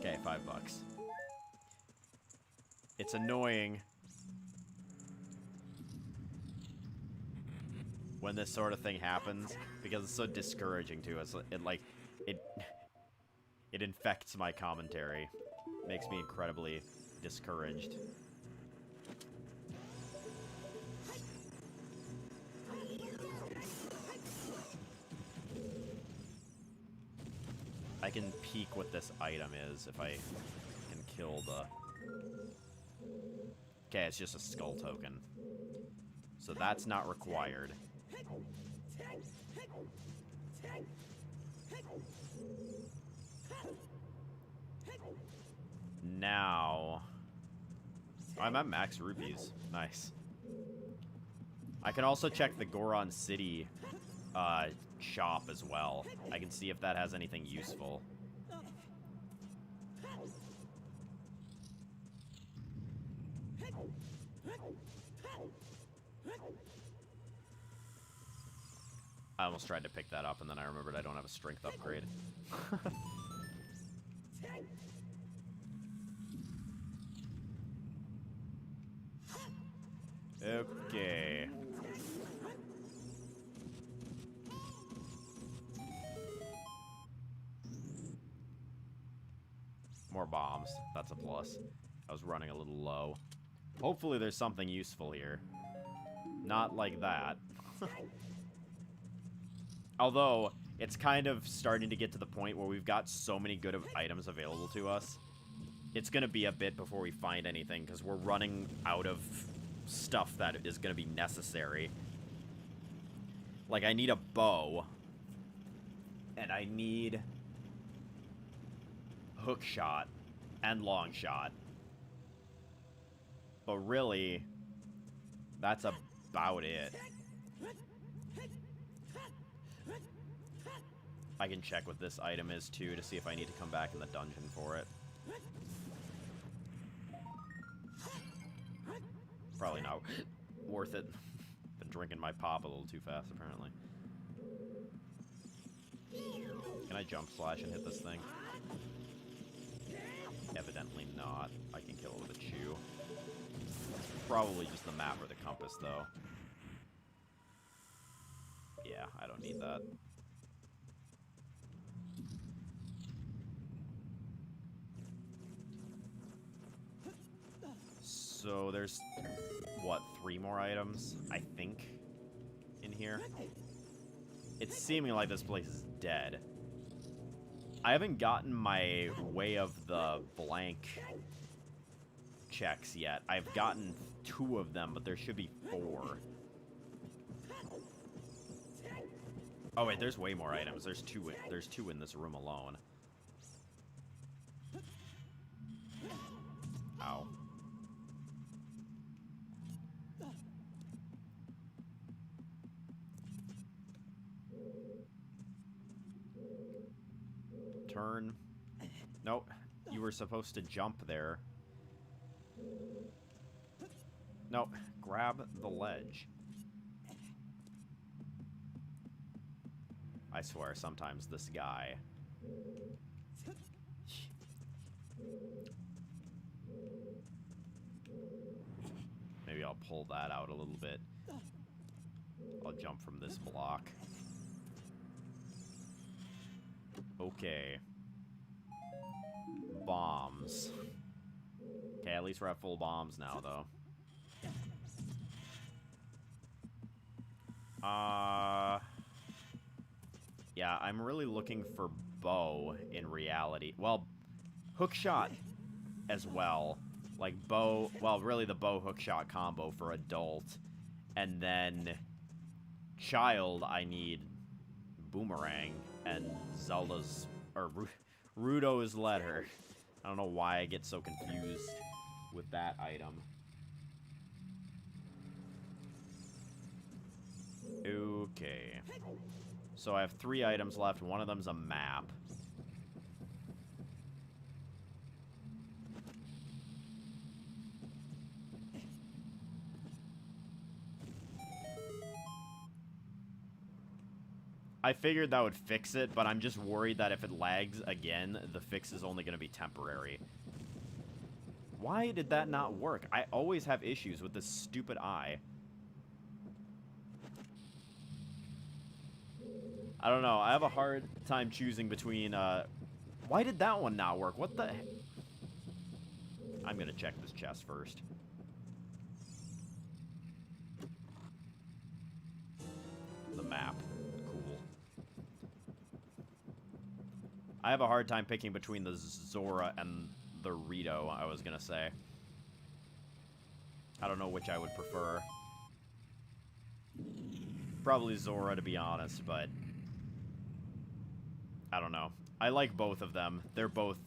Okay, $5. It's annoying when this sort of thing happens because it's so discouraging to us. It infects my commentary. Makes me incredibly discouraged. I can peek what this item is if I can kill the... Okay, it's just a skull token. So that's not required. Now... I'm at max rupees. Nice. I can also check the Goron City shop as well. I can see if that has anything useful. I almost tried to pick that up, and then I remembered I don't have a strength upgrade. Okay. More bombs. That's a plus. I was running a little low. Hopefully there's something useful here. Not like that. Although, it's kind of starting to get to the point where we've got so many good items available to us. It's going to be a bit before we find anything, because we're running out of stuff that is going to be necessary. Like, I need a bow. And I need hook shot and long shot. But really, that's about it. I can check what this item is, too, to see if I need to come back in the dungeon for it. Probably not worth it. Been drinking my pop a little too fast, apparently. Can I jump slash and hit this thing? Evidently not. I can kill it with a chew. Probably just the map or the compass, though. Yeah, I don't need that. So there's, what, 3 more items, I think, in here? It's seeming like this place is dead. I haven't gotten my Way of the Blank checks yet. I've gotten 2 of them, but there should be 4. Oh wait, there's way more items. There's 2 in this room alone. Ow. Turn. Nope. You were supposed to jump there. Nope. Grab the ledge. I swear, sometimes this guy... Maybe I'll pull that out a little bit. I'll jump from this block. Okay. Bombs. Okay, at least we're at full bombs now, though. Yeah, I'm really looking for bow in reality. Well, hook shot as well. Like bow, well, really the bow hook shot combo for adult. And then child, I need boomerang and Zelda's, or Rudo's letter. I don't know why I get so confused with that item. Okay. So I have 3 items left. One of them's a map. I figured that would fix it, but I'm just worried that if it lags again, the fix is only going to be temporary. Why did that not work? I always have issues with this stupid eye. I don't know. I have a hard time choosing between, Why did that one not work? What the heck? I'm gonna check this chest first. The map. Cool. I have a hard time picking between the Zora and the Rito, I was gonna say. I don't know which I would prefer. Probably Zora, to be honest, but I don't know. I like both of them. They're both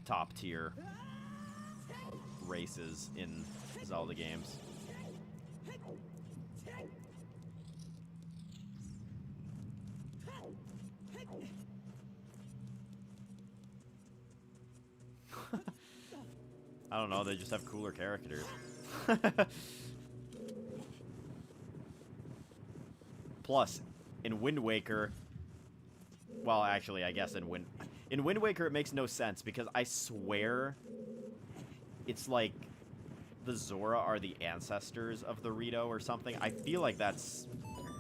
top tier races in Zelda games. I don't know, they just have cooler characters. Plus, in Wind Waker... Well, actually, I guess in Wind Waker it makes no sense, because I swear it's like the Zora are the ancestors of the Rito or something. I feel like that's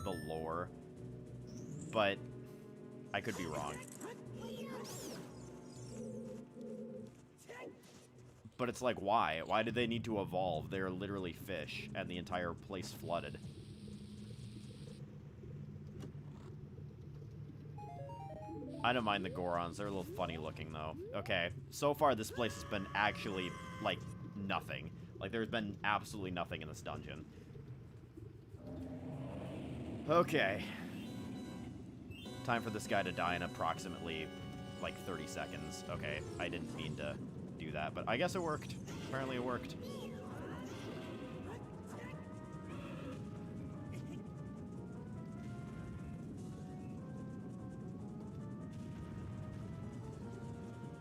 the lore, but I could be wrong. But it's like, why? Why did they need to evolve? They're literally fish, and the entire place flooded. I don't mind the Gorons. They're a little funny looking, though. Okay, so far this place has been actually, like, nothing. Like, there's been absolutely nothing in this dungeon. Okay. Time for this guy to die in approximately, like, 30 seconds. Okay, I didn't mean to do that, but I guess it worked. Apparently it worked.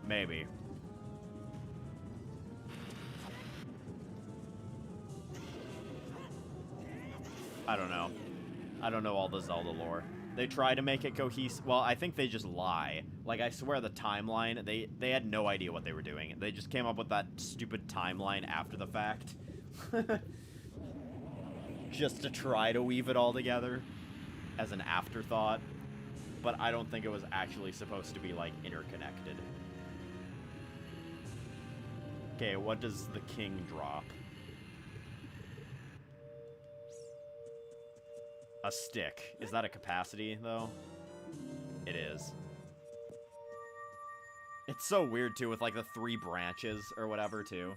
Maybe. I don't know. I don't know all the Zelda lore. They try to make it cohesive. Well, I think they just lie. Like, I swear the timeline, they had no idea what they were doing. They just came up with that stupid timeline after the fact. Just to try to weave it all together as an afterthought. But I don't think it was actually supposed to be, like, interconnected. Okay, what does the king drop? A stick. Is that a capacity, though? It is. It's so weird, too, with, like, the 3 branches or whatever, too.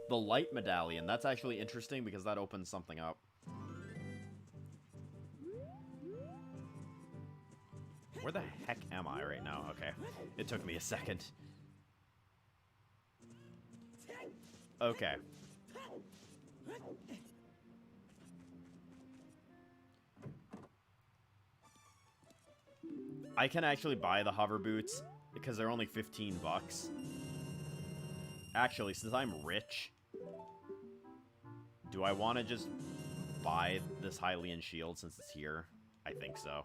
The light medallion. That's actually interesting because that opens something up. Where the heck am I right now? Okay. It took me a second. Okay. I can actually buy the hover boots because they're only 15 bucks. Actually, since I'm rich, do I want to just buy this Hylian shield since it's here? I think so.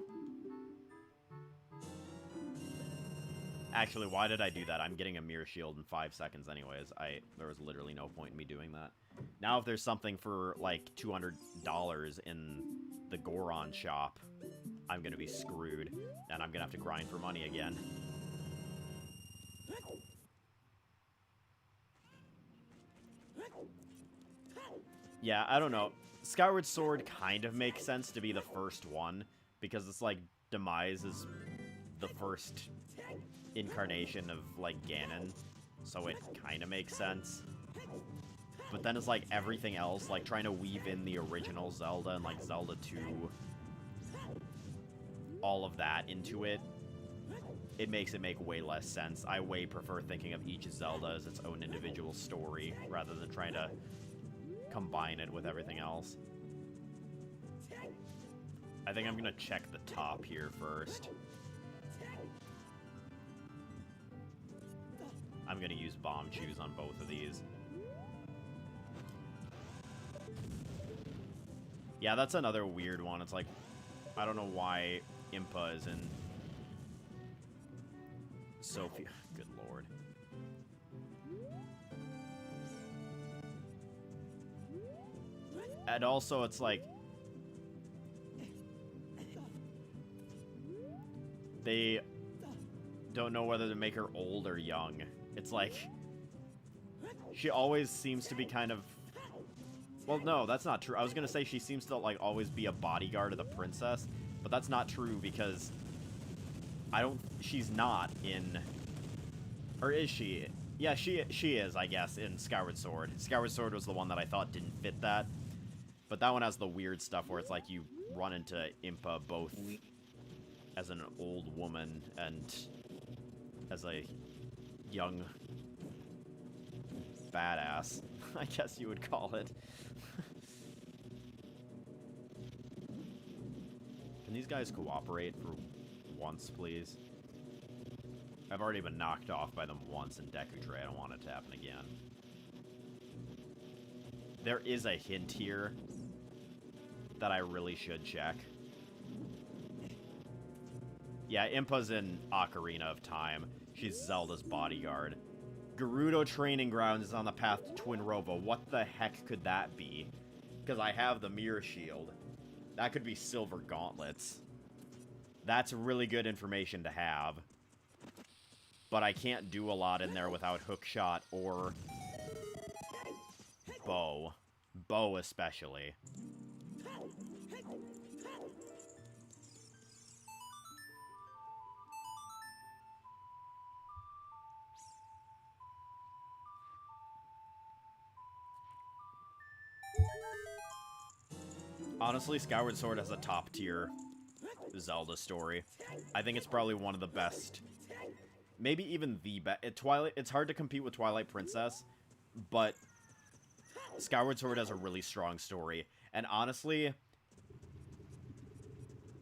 Actually, why did I do that? I'm getting a mirror shield in 5 seconds anyways. There was literally no point in me doing that. Now if there's something for, like, $200 in the Goron shop, I'm gonna be screwed. And I'm gonna have to grind for money again. Yeah, I don't know. Skyward Sword kind of makes sense to be the first one, because it's like Demise is the first incarnation of, like, Ganon, so it kind of makes sense. But then it's like everything else, like trying to weave in the original Zelda and like Zelda 2, all of that into it, it makes it make way less sense. I way prefer thinking of each Zelda as its own individual story, rather than trying to combine it with everything else. I think I'm gonna check the top here first. I'm gonna use bomb shoes on both of these. Yeah, that's another weird one. It's like, I don't know why Impa is in Sophie. Good lord. And also, it's like, they don't know whether to make her old or young. It's like, she always seems to be kind of... Well, no, that's not true. I was gonna say she seems to, like, always be a bodyguard of the princess, but that's not true because she's not in... Or is she? Yeah, she is, I guess, in Skyward Sword. Skyward Sword was the one that I thought didn't fit that. But that one has the weird stuff where it's like you run into Impa both as an old woman and as a young badass, I guess you would call it. Can these guys cooperate for once, please? I've already been knocked off by them once in Deku Tree. I don't want it to happen again. There is a hint here that I really should check. Yeah, Impa's in Ocarina of Time. She's Zelda's bodyguard. Gerudo Training Grounds is on the path to Twin Rova. What the heck could that be? Because I have the Mirror Shield. That could be Silver Gauntlets. That's really good information to have. But I can't do a lot in there without Hookshot or Bow. Bow especially. Honestly, Skyward Sword has a top-tier Zelda story. I think it's probably one of the best. Maybe even the best. It's hard to compete with Twilight Princess, but Skyward Sword has a really strong story. And honestly,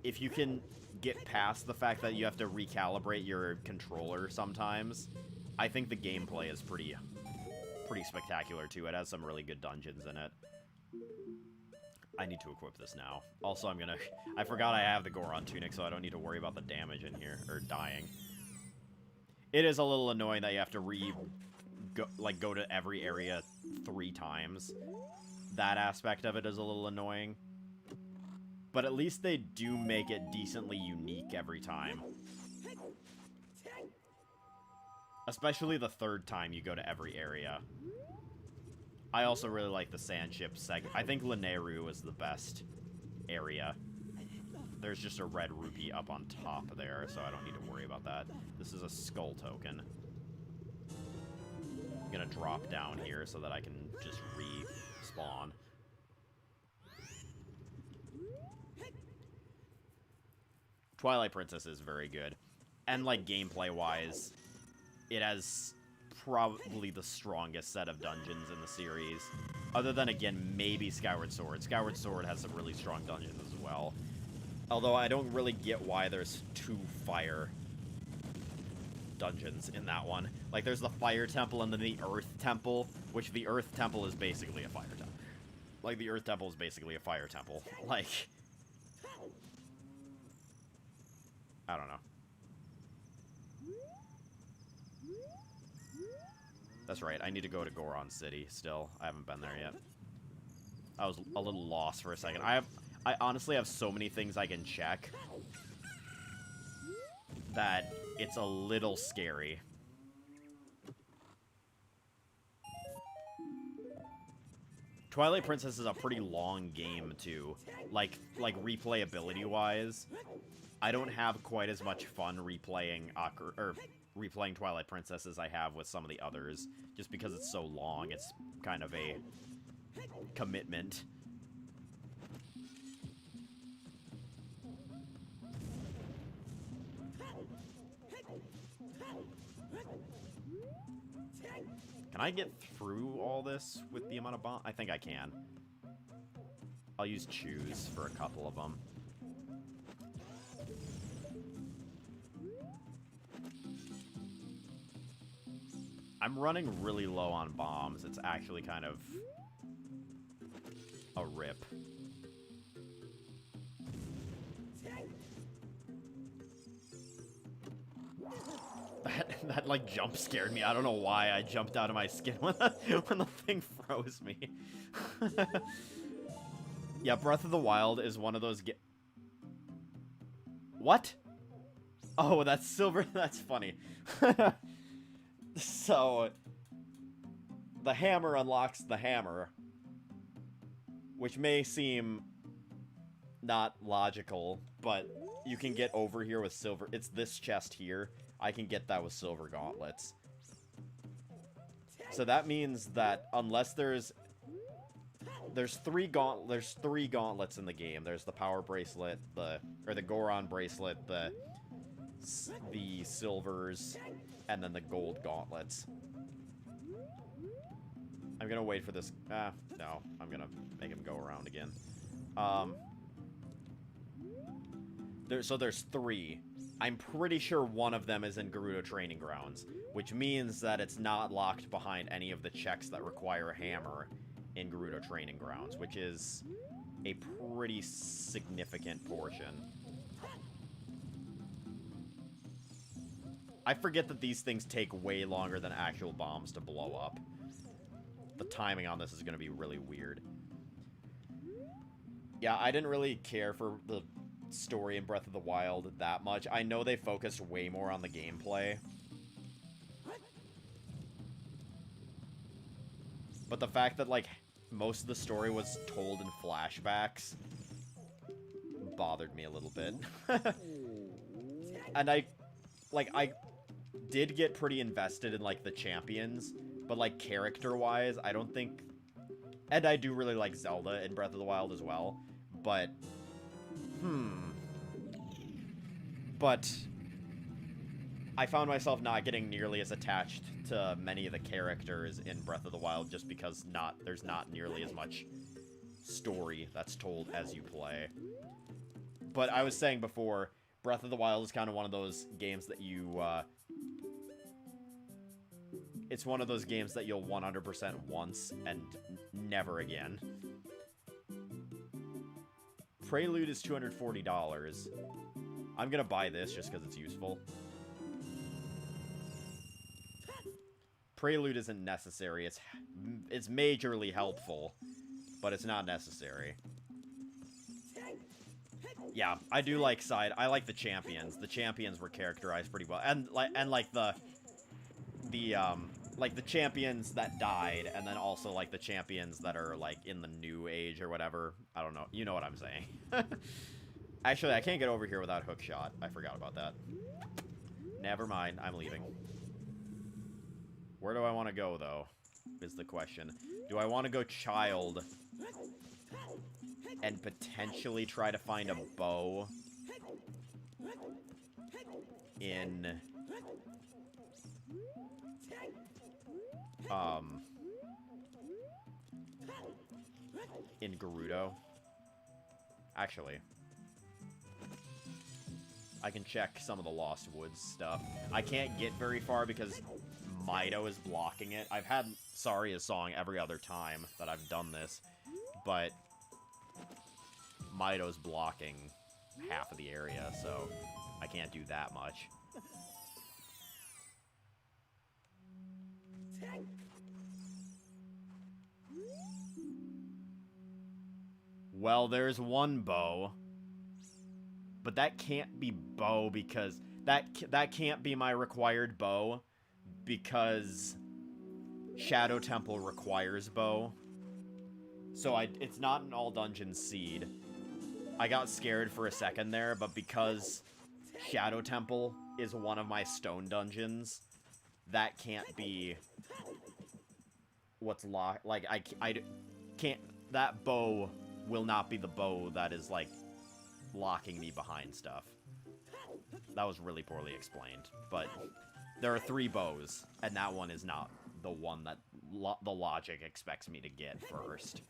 if you can get past the fact that you have to recalibrate your controller sometimes, I think the gameplay is pretty spectacular too. It has some really good dungeons in it. I need to equip this now. Also, I forgot I have the Goron Tunic, so I don't need to worry about the damage in here, or dying. It is a little annoying that you have to go to every area 3 times. That aspect of it is a little annoying. But at least they do make it decently unique every time. Especially the 3rd time you go to every area. I also really like the sand ship segment. I think Lanayru is the best area. There's just a red rupee up on top there, so I don't need to worry about that. This is a skull token. I'm gonna drop down here so that I can just respawn. Twilight Princess is very good. And, like, gameplay-wise, it has probably the strongest set of dungeons in the series. Other than, again, maybe Skyward Sword. Skyward Sword has some really strong dungeons as well. Although I don't really get why there's 2 fire dungeons in that one. Like, there's the Fire Temple and then the Earth Temple, which the Earth Temple is basically a fire temple. Like, the Earth Temple is basically a fire temple. Like, I don't know. That's right, I need to go to Goron City still. I haven't been there yet. I was a little lost for a second. I honestly have so many things I can check that it's a little scary. Twilight Princess is a pretty long game too. Like replayability-wise, I don't have quite as much fun replaying Twilight Princess as I have with some of the others, just because it's so long. It's kind of a commitment. Can I get through all this with the amount of bomb? I think I can. I'll use choose for a couple of them. I'm running really low on bombs. It's actually kind of a rip. That, like, jump scared me. I don't know why I jumped out of my skin when the thing froze me. Yeah, Breath of the Wild is one of those What? Oh, that's silver. That's funny. So, the hammer unlocks the hammer, which may seem not logical, but you can get over here with silver. It's this chest here. I can get that with silver gauntlets. So that means that unless there's three gauntlets in the game. There's the power bracelet, the Goron bracelet, the silvers, and then the gold gauntlets. I'm gonna wait for this. No, I'm gonna make him go around again. So there's three. I'm pretty sure one of them is in Gerudo Training Grounds, which means that it's not locked behind any of the checks that require a hammer in Gerudo Training Grounds, which is a pretty significant portion. I forget that these things take way longer than actual bombs to blow up. The timing on this is going to be really weird. Yeah, I didn't really care for the story in Breath of the Wild that much. I know they focused way more on the gameplay. But the fact that, like, most of the story was told in flashbacks bothered me a little bit. And I did get pretty invested in, like, the champions, but, like, character-wise, I don't think... And I do really like Zelda in Breath of the Wild as well, but... But I found myself not getting nearly as attached to many of the characters in Breath of the Wild just because there's not nearly as much story that's told as you play. But I was saying before, Breath of the Wild is kind of one of those games that you... it's one of those games that you'll 100% once and never again. Prelude is $240. I'm gonna buy this just because it's useful. Prelude isn't necessary. It's majorly helpful, but it's not necessary. Yeah, I do like I like the champions. The champions were characterized pretty well, and like the champions that died, and then also like the champions that are like in the new age or whatever. I don't know. You know what I'm saying. Actually, I can't get over here without hookshot. I forgot about that. Never mind. I'm leaving. Where do I want to go, though, is the question. Do I want to go child and potentially try to find a bow in... in Gerudo? Actually, I can check some of the Lost Woods stuff. I can't get very far because Mido is blocking it. I've had Saria's song every other time that I've done this, but Mido's blocking half of the area, so I can't do that much. Well, there's one bow, but that can't be bow because that can't be my required bow because Shadow Temple requires bow. So it's not an all dungeons seed. I got scared for a second there, but because Shadow Temple is one of my stone dungeons, that can't be what's locked. Like, I can't... That bow will not be the bow that is, like, locking me behind stuff. That was really poorly explained, but there are 3 bows, and that one is not the one that the logic expects me to get first.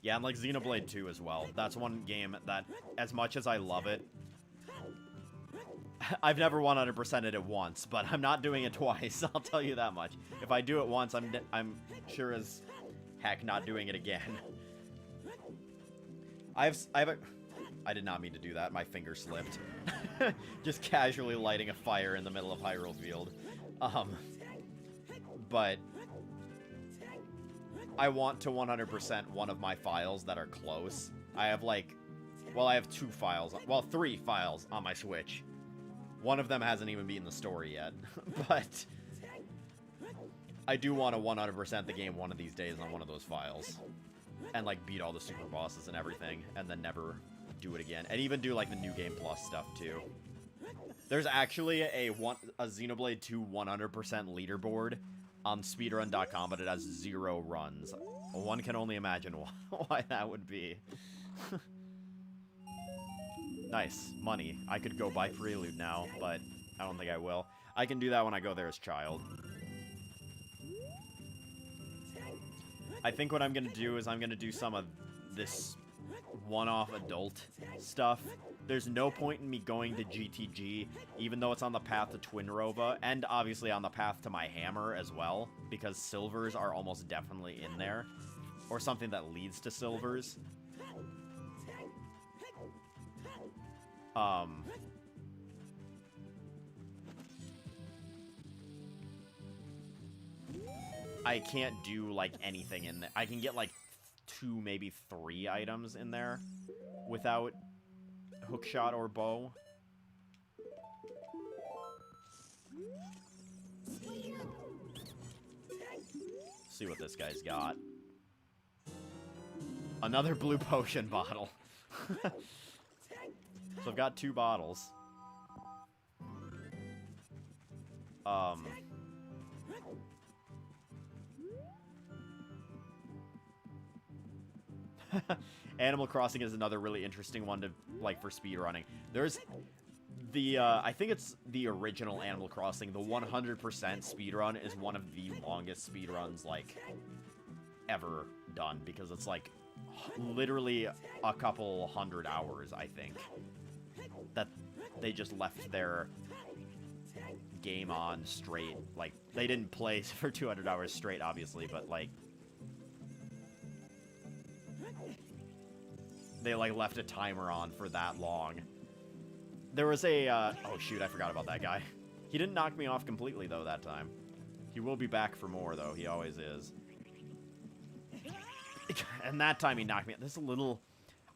Yeah, and like Xenoblade 2 as well. That's one game that, as much as I love it, I've never 100%ed it once, but I'm not doing it twice, I'll tell you that much. If I do it once, I'm sure as heck not doing it again. I have I did not mean to do that. My finger slipped. Just casually lighting a fire in the middle of Hyrule Field. But I want to 100% one of my files that are close. I have, like... Well, I have 2 files. Well, 3 files on my Switch. One of them hasn't even been in the story yet. But I do want to 100% the game one of these days on one of those files. And, like, beat all the super bosses and everything. And then never do it again. And even do, like, the New Game Plus stuff, too. There's actually a Xenoblade 2 100% leaderboard on speedrun.com, but it has 0 runs. One can only imagine why that would be. Nice. Money. I could go buy Prelude now, but I don't think I will. I can do that when I go there as Child. I think what I'm going to do is I'm going to do some of this one-off adult stuff. There's no point in me going to GTG, even though it's on the path to Twinrova, and obviously on the path to my hammer as well, because silvers are almost definitely in there, or something that leads to silvers. I can't do, like, anything in there. I can get, like, 2, maybe 3 items in there without hookshot or bow. See what this guy's got. Another blue potion bottle. So I've got 2 bottles. Animal Crossing is another really interesting one to, like, for speedrunning. There's the, I think it's the original Animal Crossing. The 100% speedrun is one of the longest speedruns, like, ever done. Because it's, like, literally a couple 100 hours, I think. That they just left their game on straight. Like, they didn't play for 200 hours straight, obviously, but, like, they, like, left a timer on for that long. There was a, oh shoot, I forgot about that guy. He didn't knock me off completely, though, that time. He will be back for more, though. He always is. And that time he knocked me out. This little...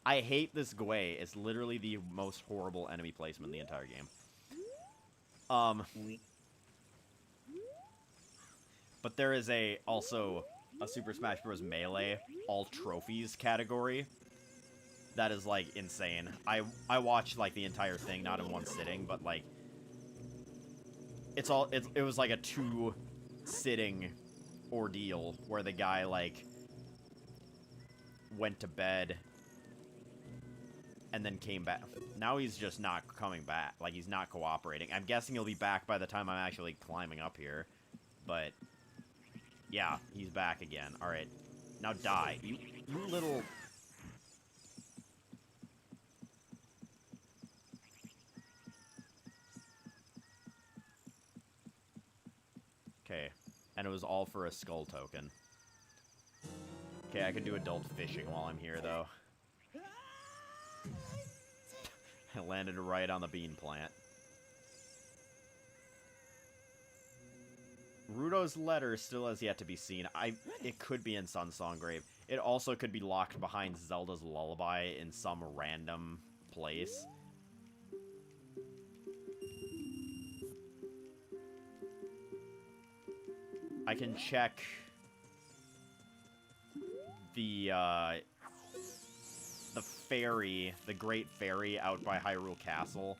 I hate this Gwei. It's literally the most horrible enemy placement in the entire game. But there is also a Super Smash Bros. Melee all trophies category. That is, like, insane. I watched, like, the entire thing, not in one sitting, but, like, it was, like, a 2-sitting ordeal where the guy, like, went to bed and then came back. Now he's just not coming back. Like, he's not cooperating. I'm guessing he'll be back by the time I'm actually climbing up here. But, yeah, he's back again. Alright. Now die. You little... Okay. And it was all for a skull token. Okay, I can do adult fishing while I'm here, though. I landed right on the bean plant. Rudo's letter still has yet to be seen. It could be in Sunsong Grave. It also could be locked behind Zelda's Lullaby in some random place. I can check the ferry, the Great Ferry out by Hyrule Castle.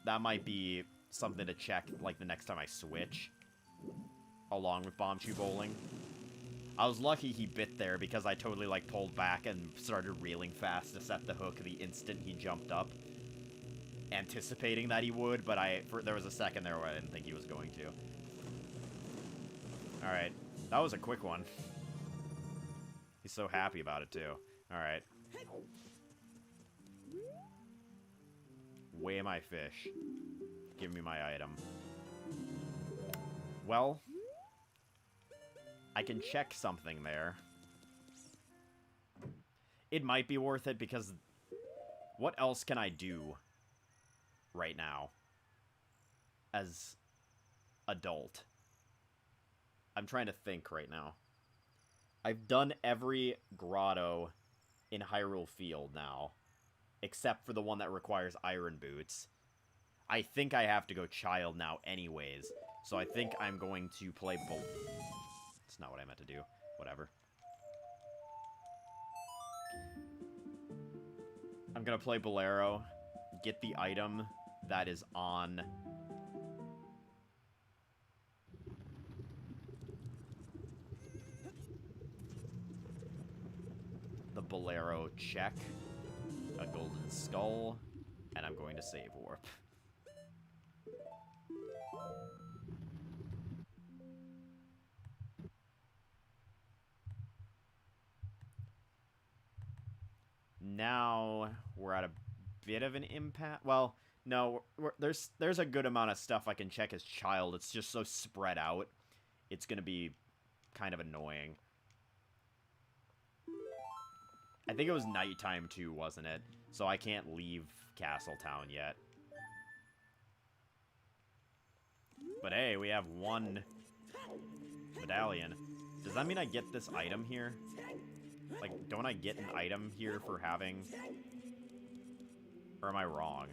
That might be something to check, like, the next time I switch. Along with Bombchu Bowling. I was lucky he bit there because I totally, like, pulled back and started reeling fast to set the hook the instant he jumped up. Anticipating that he would, but there was a second there where I didn't think he was going to. Alright. That was a quick one. He's so happy about it, too. Alright. Weigh my fish. Give me my item. Well, I can check something there. It might be worth it because What else can I do right now as adult? I'm trying to think right now. I've done every grotto in Hyrule Field now, except for the one that requires iron boots. I think I have to go child now anyways, so I think I'm going to play That's not what I meant to do. Whatever. I'm gonna play Bolero, get the item that is on the Bolero check, a golden skull, and I'm going to save warp. Now we're at a bit of an impasse. Well, no, there's a good amount of stuff I can check as child. It's just so spread out. It's going to be kind of annoying. I think it was nighttime too, wasn't it? So I can't leave Castletown yet. But hey, we have one medallion. Does that mean I get this item here? Like, don't I get an item here for having... Or am I wrong?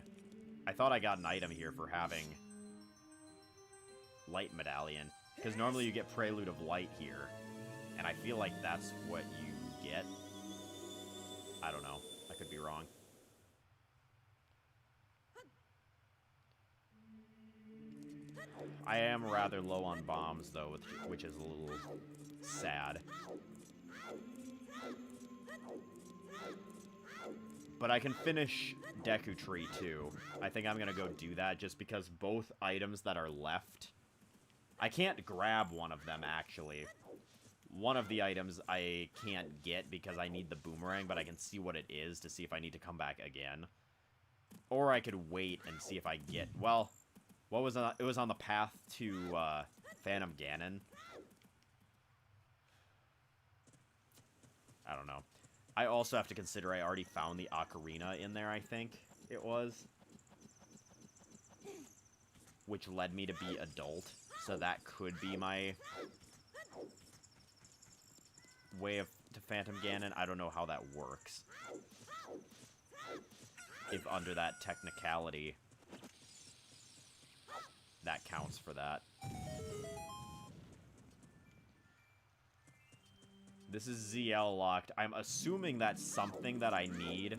I thought I got an item here for having Light Medallion. Because normally you get Prelude of Light here. And I feel like that's what you get. I don't know. I could be wrong. I am rather low on bombs, though, which is a little sad. But I can finish Deku Tree, too. I think I'm going to go do that, just because both items that are left... I can't grab one of them, actually. One of the items I can't get because I need the boomerang, but I can see what it is to see if I need to come back again. Or I could wait and see if I get... Well, what was it was on the path to Phantom Ganon. I don't know. I also have to consider I already found the Ocarina in there, I think it was. Which led me to be adult. So that could be my way to Phantom Ganon. I don't know how that works. If under that technicality, that counts for that. This is ZL locked. I'm assuming that's something that I need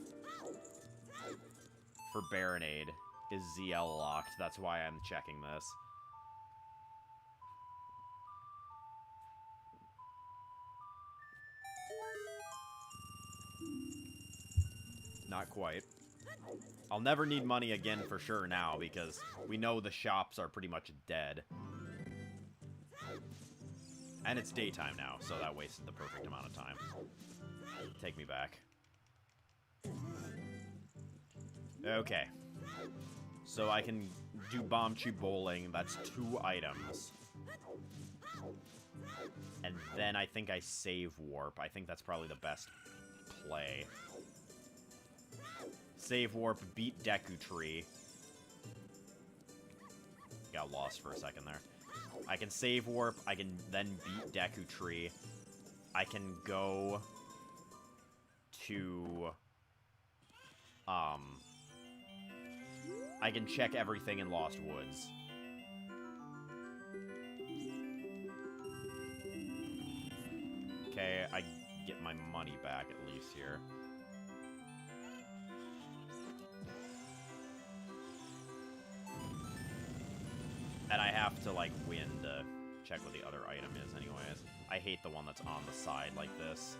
for Baronade is ZL locked. That's why I'm checking this. Not quite. I'll never need money again for sure now, because we know the shops are pretty much dead. And it's daytime now, so that wasted the perfect amount of time. Take me back. Okay. So I can do Bombchu Bowling. That's 2 items. And then I think I save Warp. I think that's probably the best play. Save Warp, beat Deku Tree. Got lost for a second there. I can save Warp, I can then beat Deku Tree. I can go to... I can check everything in Lost Woods. Okay, I get my money back at least here. And I have to, like, win to check what the other item is anyways. I hate the one that's on the side like this.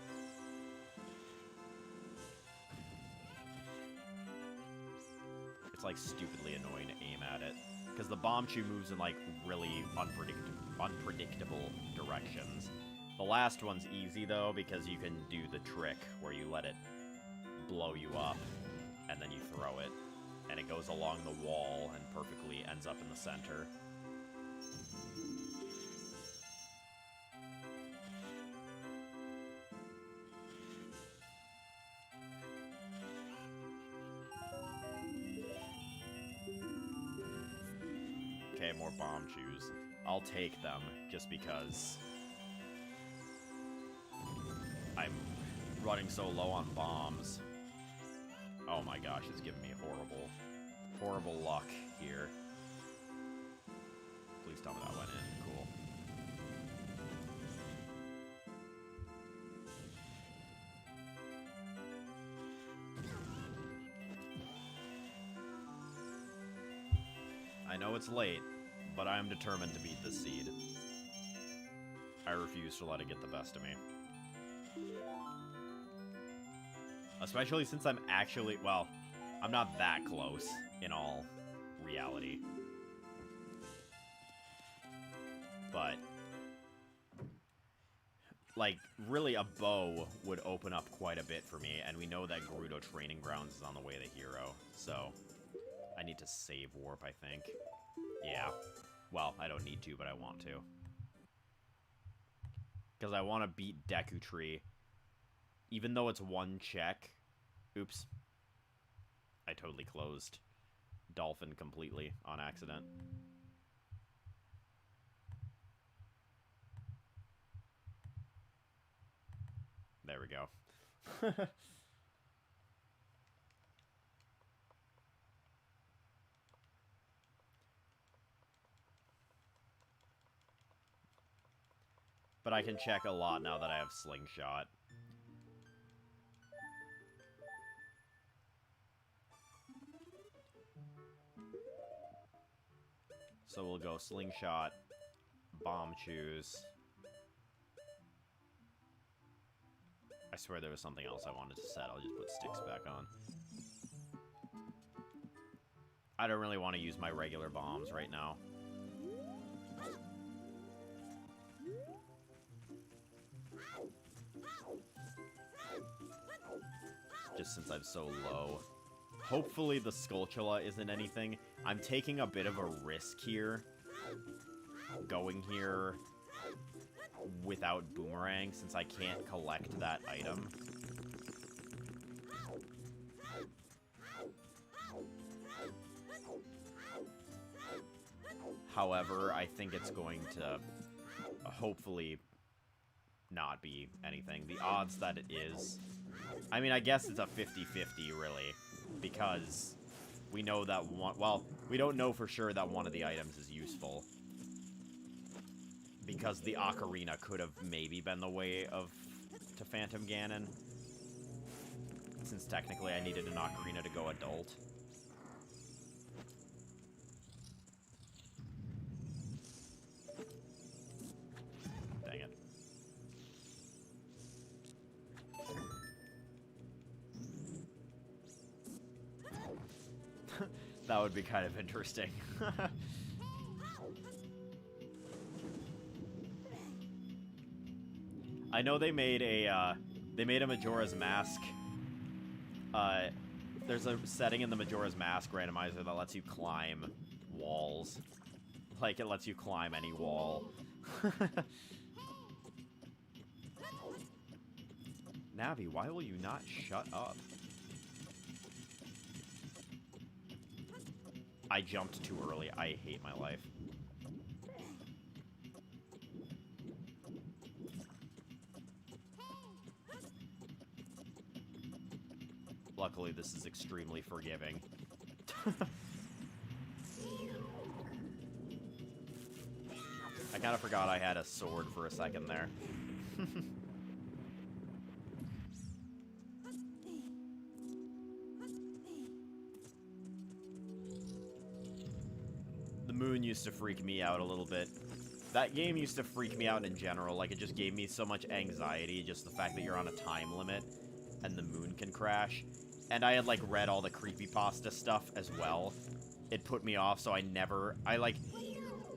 It's, like, stupidly annoying to aim at it. Because the Bombchu moves in, like, really unpredictable directions. The last one's easy, though, because you can do the trick where you let it blow you up, and then you throw it. And it goes along the wall and perfectly ends up in the center. Okay, more bomb chews. I'll take them, just because I'm running so low on bombs. Oh my gosh, it's giving me horrible luck here. Please tell me that went in. Cool. I know it's late, but I am determined to beat this seed. I refuse to let it get the best of me. Especially since I'm actually, well, I'm not that close in all reality. But, like, really a bow would open up quite a bit for me, and we know that Gerudo Training Grounds is on the way to Hero, so I need to save warp, I think. Yeah. Well, I don't need to, but I want to. Because I want to beat Deku Tree. Even though it's one check. Oops. I totally closed Dolphin completely on accident. There we go. But I can check a lot now that I have Slingshot. So we'll go Slingshot, Bomb Chews. I swear there was something else I wanted to set. I'll just put Sticks back on. I don't really want to use my regular bombs right now. Just since I'm so low. Hopefully the Skulltula isn't anything. I'm taking a bit of a risk here. Going here without Boomerang, since I can't collect that item. However, I think it's going to hopefully not be anything. The odds that it is... I mean, I guess it's a 50-50, really, because we know that one... Well, we don't know for sure that one of the items is useful. Because the Ocarina could have maybe been the way to Phantom Ganon. Since technically I needed an Ocarina to go adult. Dang it. That would be kind of interesting. I know they made a Majora's Mask. There's a setting in the Majora's Mask randomizer that lets you climb walls. Like, it lets you climb any wall. Navi, why will you not shut up? I jumped too early. I hate my life. Luckily, this is extremely forgiving. I kind of forgot I had a sword for a second there. The moon used to freak me out a little bit. That game used to freak me out in general. Like, it just gave me so much anxiety, just the fact that you're on a time limit and the moon can crash. And I had, like, read all the creepypasta stuff as well. It put me off, so I, like,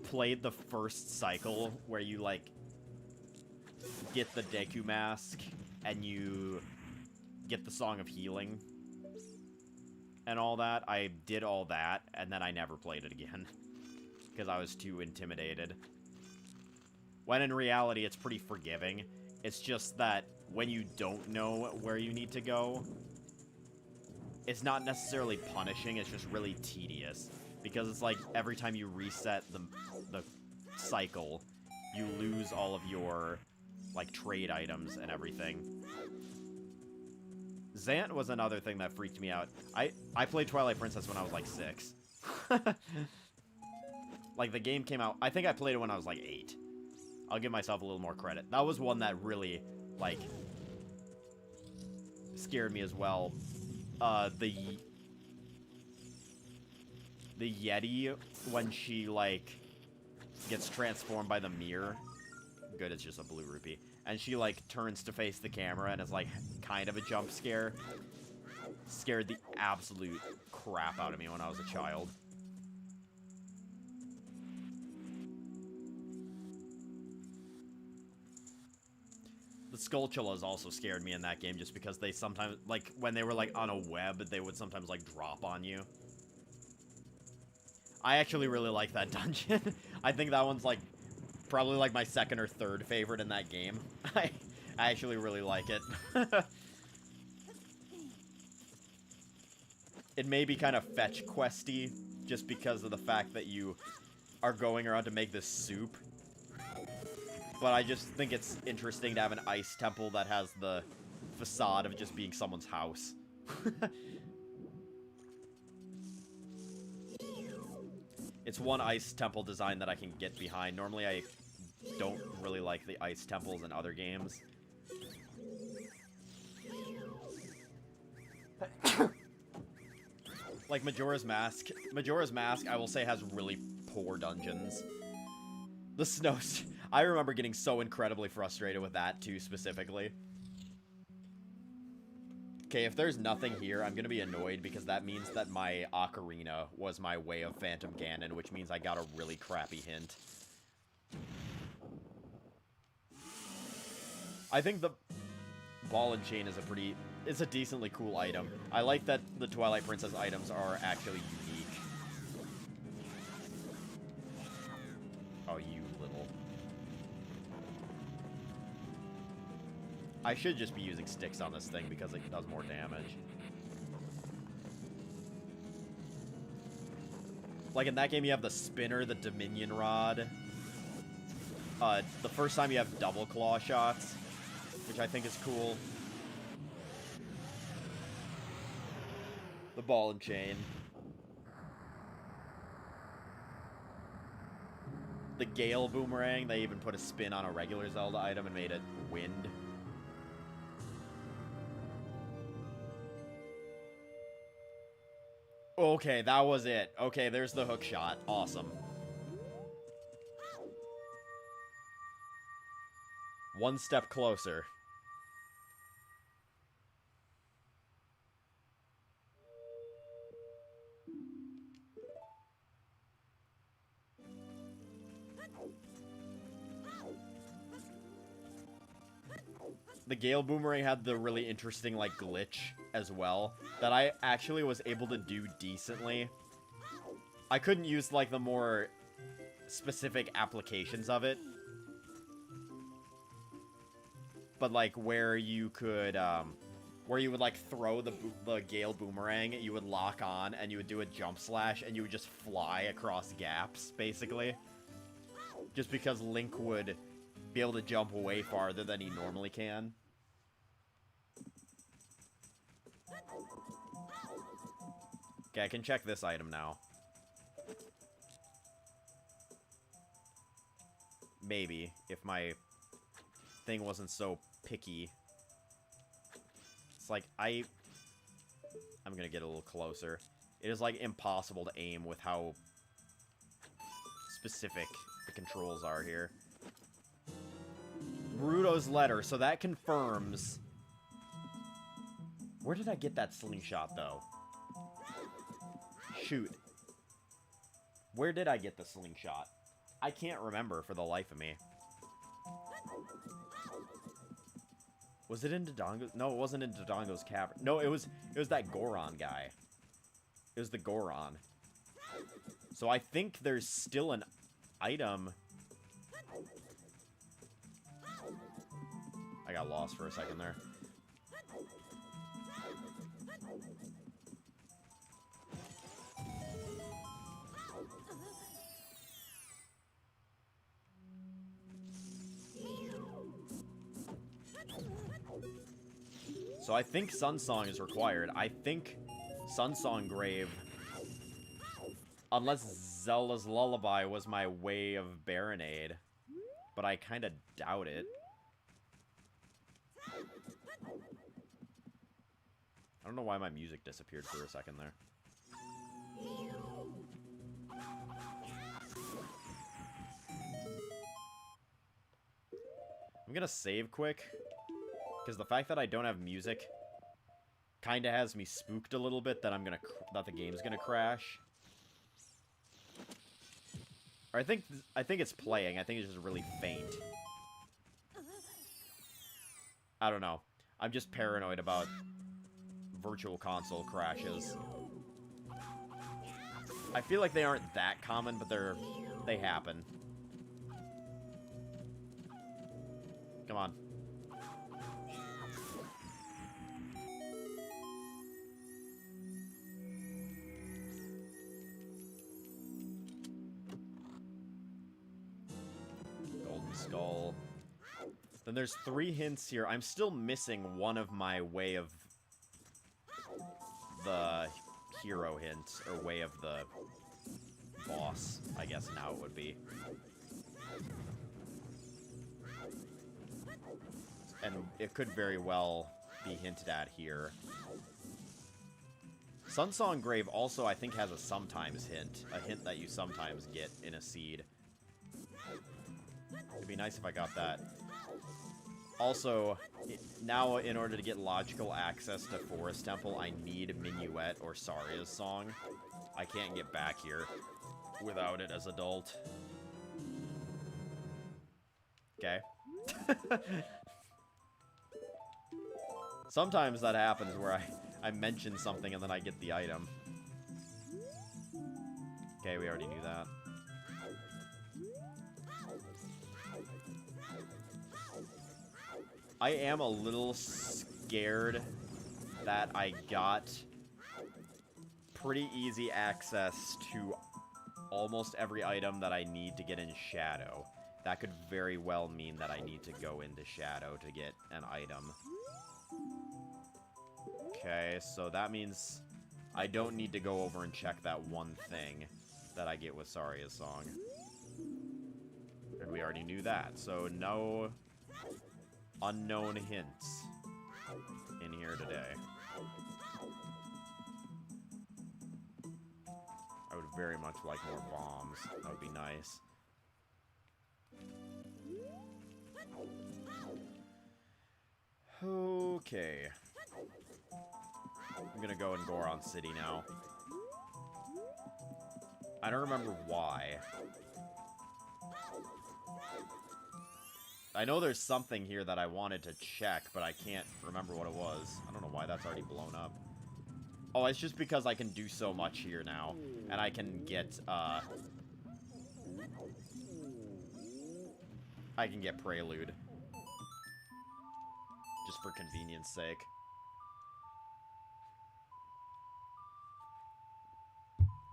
played the first cycle where you, like, get the Deku Mask and you get the Song of Healing and all that. I did all that, and then I never played it again because I was too intimidated. When in reality, it's pretty forgiving. It's just that when you don't know where you need to go, it's not necessarily punishing, it's just really tedious. Because it's like every time you reset the cycle, you lose all of your, like, trade items and everything. Zant was another thing that freaked me out. I played Twilight Princess when I was, like, 6. Like, the game came out... I think I played it when I was, like, 8. I'll give myself a little more credit. That was one that really, like, scared me as well. The Yeti, when she, like, gets transformed by the mirror. Good, it's just a blue rupee. And she, like, turns to face the camera and is, like, kind of a jump scare. Scared the absolute crap out of me when I was a child. The Skulltulas also scared me in that game just because they sometimes, like, when they were, like, on a web, they would sometimes, like, drop on you. I actually really like that dungeon. I think that one's, like, probably, like, my second or third favorite in that game. I actually really like it. It may be kind of fetch questy, just because of the fact that you are going around to make this soup. But I just think it's interesting to have an ice temple that has the facade of just being someone's house. It's one ice temple design that I can get behind. Normally I don't really like the ice temples in other games. Like Majora's Mask. Majora's Mask, I will say, has really poor dungeons. The snow... I remember getting so incredibly frustrated with that, too, specifically. Okay, if there's nothing here, I'm gonna be annoyed, because that means that my Ocarina was my way of Phantom Ganon, which means I got a really crappy hint. I think the ball and chain is it's a decently cool item. I like that the Twilight Princess items are actually unique. Oh, you little... I should just be using sticks on this thing because it does more damage. Like in that game, you have the spinner, the Dominion Rod. The first time you have double claw shots, which I think is cool. The ball and chain. The Gale Boomerang, they even put a spin on a regular Zelda item and made it wind. Okay, that was it. Okay, there's the hook shot. Awesome. One step closer. The Gale Boomerang had the really interesting, like, glitch as well that I actually was able to do decently. I couldn't use, like, the more specific applications of it. But, like, where you could, where you would, like, throw the Gale Boomerang, you would lock on, and you would do a jump slash, and you would just fly across gaps, basically. Just because Link would be able to jump way farther than he normally can. Okay, I can check this item now. Maybe, if my thing wasn't so picky. It's like, I'm gonna get a little closer. It is, like, impossible to aim with how specific the controls are here. Ruto's letter, so that confirms... Where did I get that slingshot, though? Shoot. Where did I get the slingshot? I can't remember for the life of me. Was it in Dodongo? No, it wasn't in Dodongo's cavern. No, it was that Goron guy. It was the Goron. So I think there's still an item... I got lost for a second there. So I think Sunsong is required. I think Sunsong Grave, unless Zelda's Lullaby was my way of Baronade, but I kind of doubt it. I don't know why my music disappeared for a second there. I'm gonna save quick, because the fact that I don't have music kind of has me spooked a little bit that that the game's gonna crash. Or I think it's playing. I think it's just really faint. I don't know. I'm just paranoid about Virtual Console crashes. I feel like they aren't that common, but they happen. Come on. Golden Skull. Then there's 3 hints here. I'm still missing one of my way of the hero hint, or way of the boss, I guess now it would be. And it could very well be hinted at here. Sunsong Grave also, I think, has a sometimes hint. A hint that you sometimes get in a seed. It'd be nice if I got that. Also, now in order to get logical access to Forest Temple, I need Minuet or Saria's Song. I can't get back here without it as adult. Okay. Sometimes that happens where I mention something and then I get the item. Okay, we already knew that. I am a little scared that I got pretty easy access to almost every item that I need to get in Shadow. That could very well mean that I need to go into Shadow to get an item. Okay, so that means I don't need to go over and check that one thing that I get with Saria's Song. And we already knew that, so no unknown hints in here today. I would very much like more bombs. That would be nice. Okay. I'm gonna go in Goron City now. I don't remember why. I know there's something here that I wanted to check, but I can't remember what it was. I don't know why that's already blown up. Oh, it's just because I can do so much here now. And I can get, I can get Prelude. Just for convenience sake.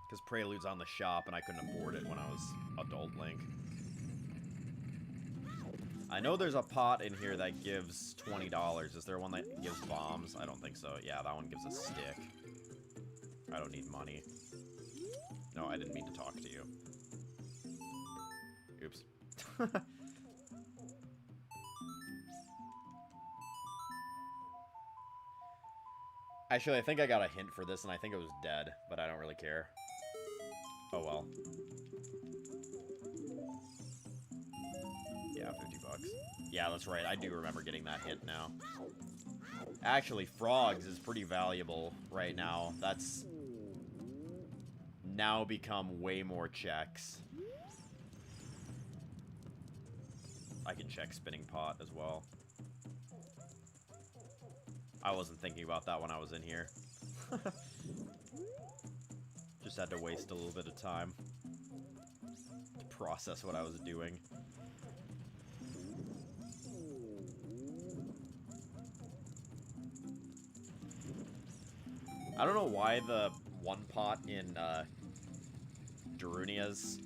Because Prelude's on the shop, and I couldn't afford it when I was adult Link. I know there's a pot in here that gives $20. Is there one that gives bombs? I don't think so. Yeah, that one gives a stick. I don't need money. No, I didn't mean to talk to you. Oops. Actually, I think I got a hint for this, and I think it was dead, but I don't really care. Oh well. Yeah, 50 bucks. Yeah, that's right. I do remember getting that hint now. Actually, Frogs is pretty valuable right now. That's now become way more checks. I can check Spinning Pot as well. I wasn't thinking about that when I was in here. Just had to waste a little bit of time to process what I was doing. I don't know why the one pot in Darunia's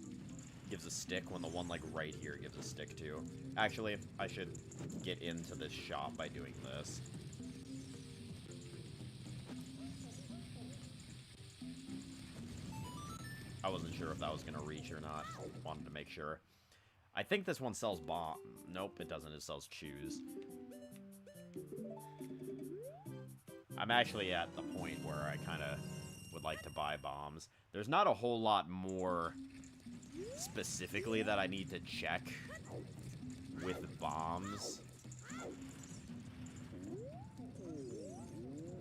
gives a stick when the one like right here gives a stick too. Actually, I should get into this shop by doing this. I wasn't sure if that was going to reach or not. Wanted to make sure. I think this one sells bomb. Nope, it doesn't. It sells chews. I'm actually at the point where I kind of would like to buy bombs. There's not a whole lot more specifically that I need to check with bombs.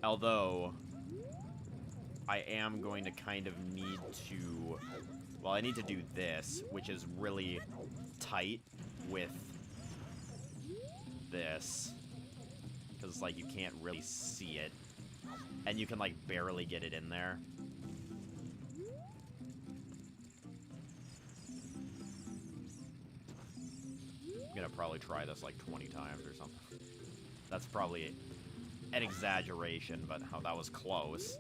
Although, I am going to kind of need to... Well, I need to do this, which is really tight with this. Because, like, you can't really see it. And you can, like, barely get it in there. I'm gonna probably try this, like, 20 times or something. That's probably an exaggeration, but how that was close.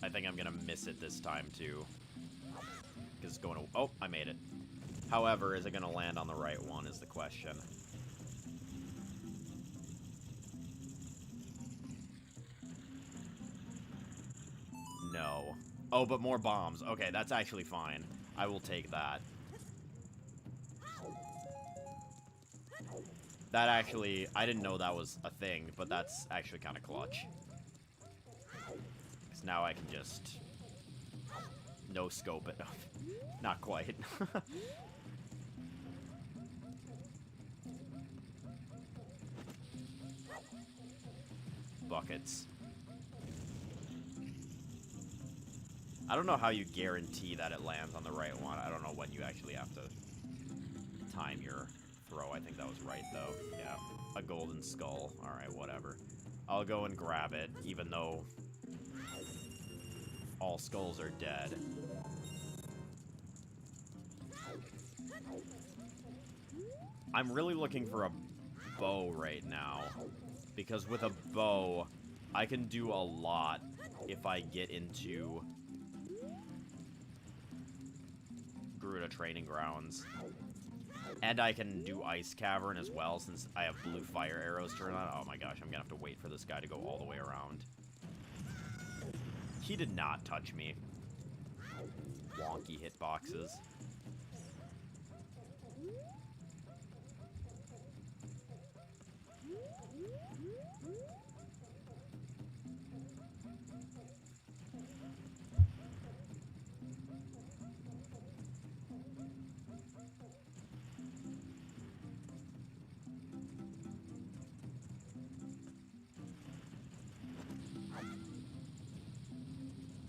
I think I'm gonna miss it this time, too. Because it's going to... Oh, I made it. However, is it gonna land on the right one is the question. No. Oh, but more bombs. Okay, that's actually fine. I will take that. That actually... I didn't know that was a thing, but that's actually kind of clutch. Because now I can just... no-scope it. Not quite. Buckets. I don't know how you guarantee that it lands on the right one. I don't know when you actually have to time your throw. I think that was right, though. Yeah. A golden skull. Alright, whatever. I'll go and grab it, even though all skulls are dead. I'm really looking for a bow right now, because with a bow, I can do a lot if I get into Gerudo Training Grounds. And I can do Ice Cavern as well, since I have blue fire arrows turned on. Oh my gosh, I'm gonna have to wait for this guy to go all the way around. He did not touch me. Wonky hitboxes.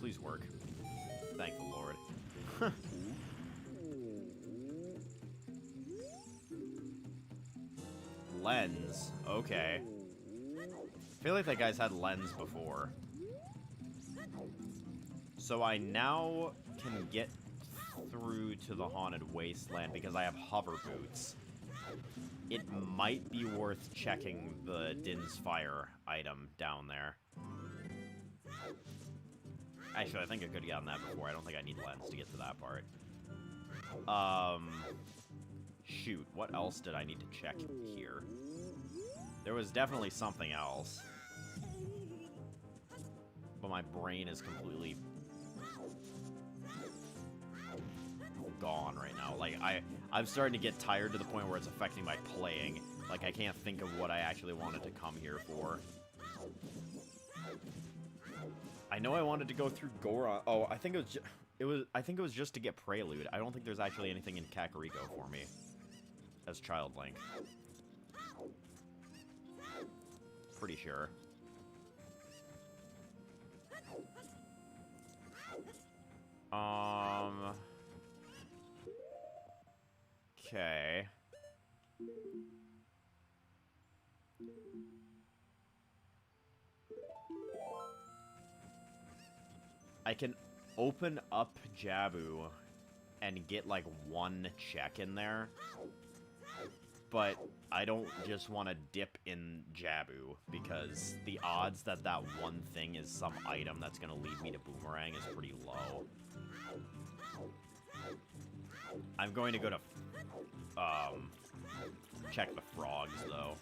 Please work. Thank the Lord. Lens. Okay. I feel like that guy's had lens before. So I now can get through to the Haunted Wasteland because I have hover boots. It might be worth checking the Din's Fire item down there. Actually, I think I could have gotten that before. I don't think I need lens to get to that part. Shoot, what else did I need to check here? There was definitely something else. But my brain is completely gone right now. Like, I'm starting to get tired to the point where it's affecting my playing. Like, I can't think of what I actually wanted to come here for. I know I wanted to go through Goron. Oh, I think I think it was just to get Prelude. I don't think there's actually anything in Kakariko for me as Child Link. Pretty sure. Okay. I can open up Jabu and get, like, one check in there. But I don't just want to dip in Jabu, because the odds that that one thing is some item that's going to lead me to Boomerang is pretty low. I'm going to go to, check the frogs, though.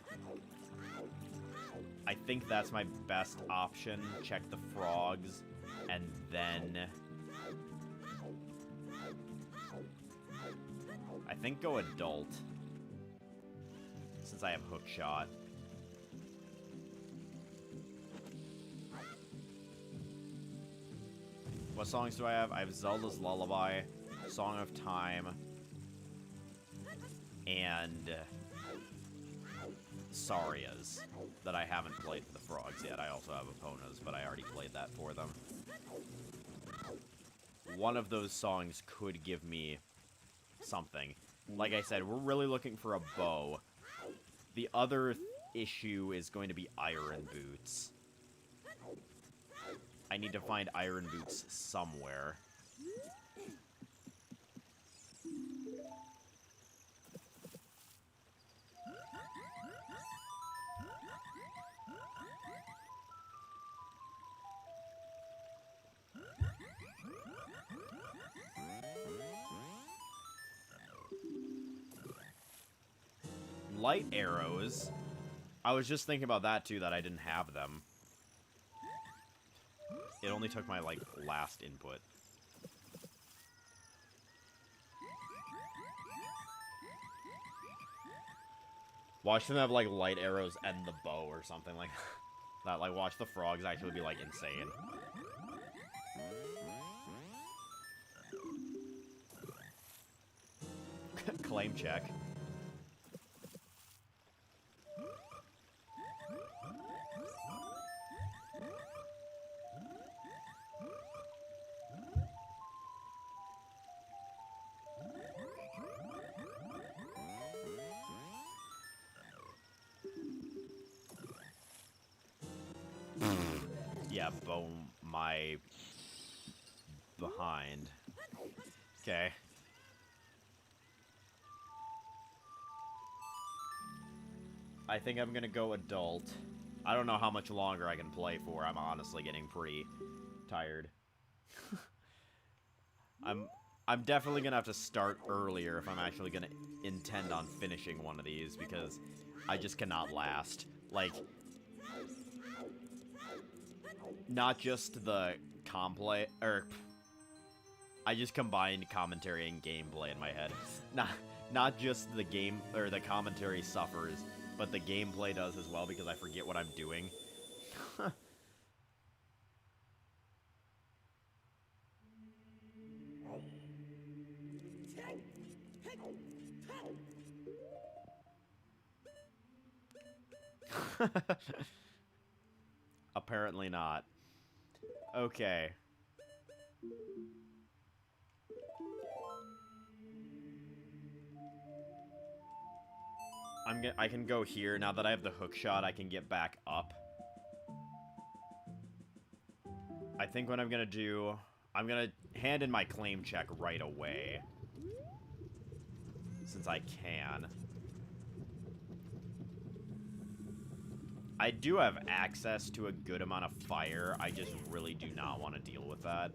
I think that's my best option. Check the frogs, and then... I think go adult, since I have hookshot. What songs do I have? I have Zelda's Lullaby, Song of Time, and Saria's that I haven't played for the frogs yet. I also have Epona's, but I already played that for them. One of those songs could give me something. Like I said, we're really looking for a bow. The other issue is going to be iron boots. I need to find iron boots somewhere. Light arrows. I was just thinking about that too, that I didn't have them. It only took my, like, last input. Watch them have, like, light arrows and the bow or something like that. Like, watch the frogs actually be, like, insane. Claim check. Yeah, bow my behind. Okay. I think I'm gonna go adult. I don't know how much longer I can play for. I'm honestly getting pretty tired. I'm definitely gonna have to start earlier if I'm actually gonna intend on finishing one of these, because I just cannot last. Like, not just the commentary, or I just combined commentary and gameplay in my head. Not just the game or the commentary suffers, but the gameplay does as well, because I forget what I'm doing. Apparently not. Okay. I can go here. Now that I have the hook shot, I can get back up. I think what I'm gonna do... I'm gonna hand in my claim check right away. Since I can. I do have access to a good amount of fire. I just really do not want to deal with that.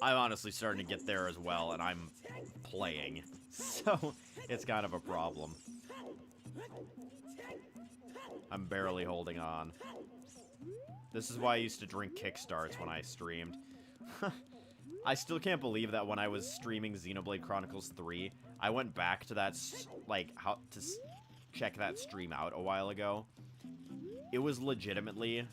I'm honestly starting to get there as well, and I'm playing. So, it's kind of a problem. I'm barely holding on. This is why I used to drink Kickstarts when I streamed. I still can't believe that when I was streaming Xenoblade Chronicles 3, I went back to that, check that stream out a while ago. It was legitimately,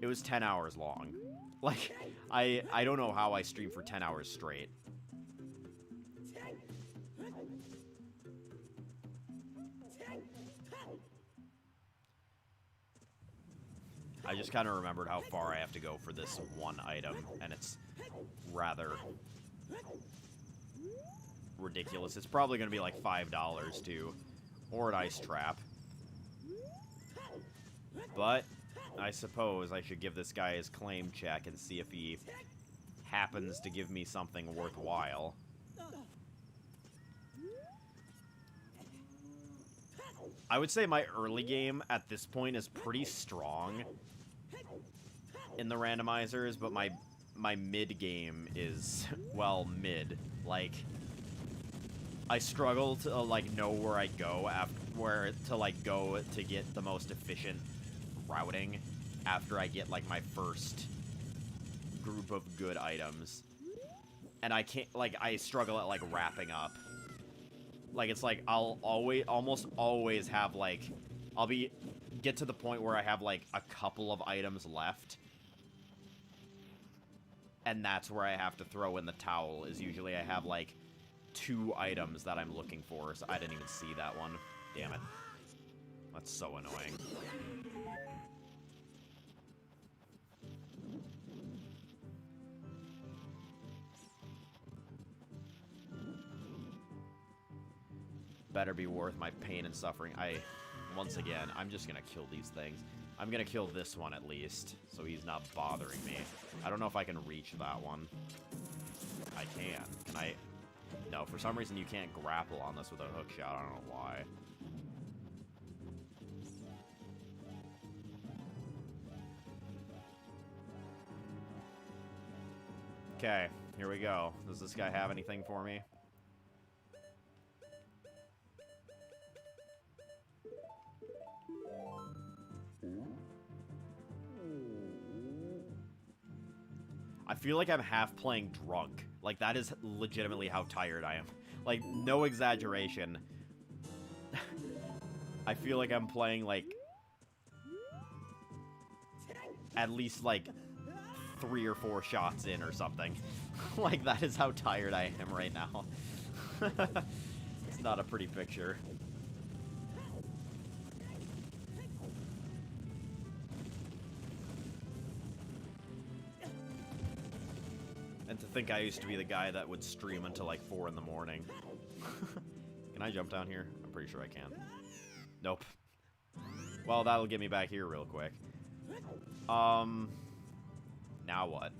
it was 10 hours long. Like, I don't know how I streamed for 10 hours straight. I just kind of remembered how far I have to go for this one item, and it's rather ridiculous. It's probably going to be like $5 too, or an ice trap. But I suppose I should give this guy his claim check and see if he happens to give me something worthwhile. I would say my early game at this point is pretty strong in the randomizers, but my my mid game is, well, mid. Like, I struggle to, like, know where I go where to, like, go to get the most efficient routing after I get, like, my first group of good items. And I can't, like, I struggle at, like, wrapping up. Like, it's like, I'll almost always have, like, get to the point where I have, like, a couple of items left. And that's where I have to throw in the towel, is usually I have, like, 2 items that I'm looking for, so I didn't even see that one. Damn it. That's so annoying. Better be worth my pain and suffering. Once again, I'm just gonna kill these things. I'm gonna kill this one at least, so he's not bothering me. I don't know if I can reach that one. I can. Can I? No, for some reason you can't grapple on this with a hook shot. I don't know why. Okay, here we go. Does this guy have anything for me? I feel like I'm half playing drunk. Like, that is legitimately how tired I am. Like, no exaggeration. I feel like I'm playing, like, at least, like, 3 or 4 shots in or something. Like, that is how tired I am right now. It's not a pretty picture. And to think I used to be the guy that would stream until like 4 in the morning. Can I jump down here? I'm pretty sure I can. Nope. Well, that'll get me back here real quick. Now what?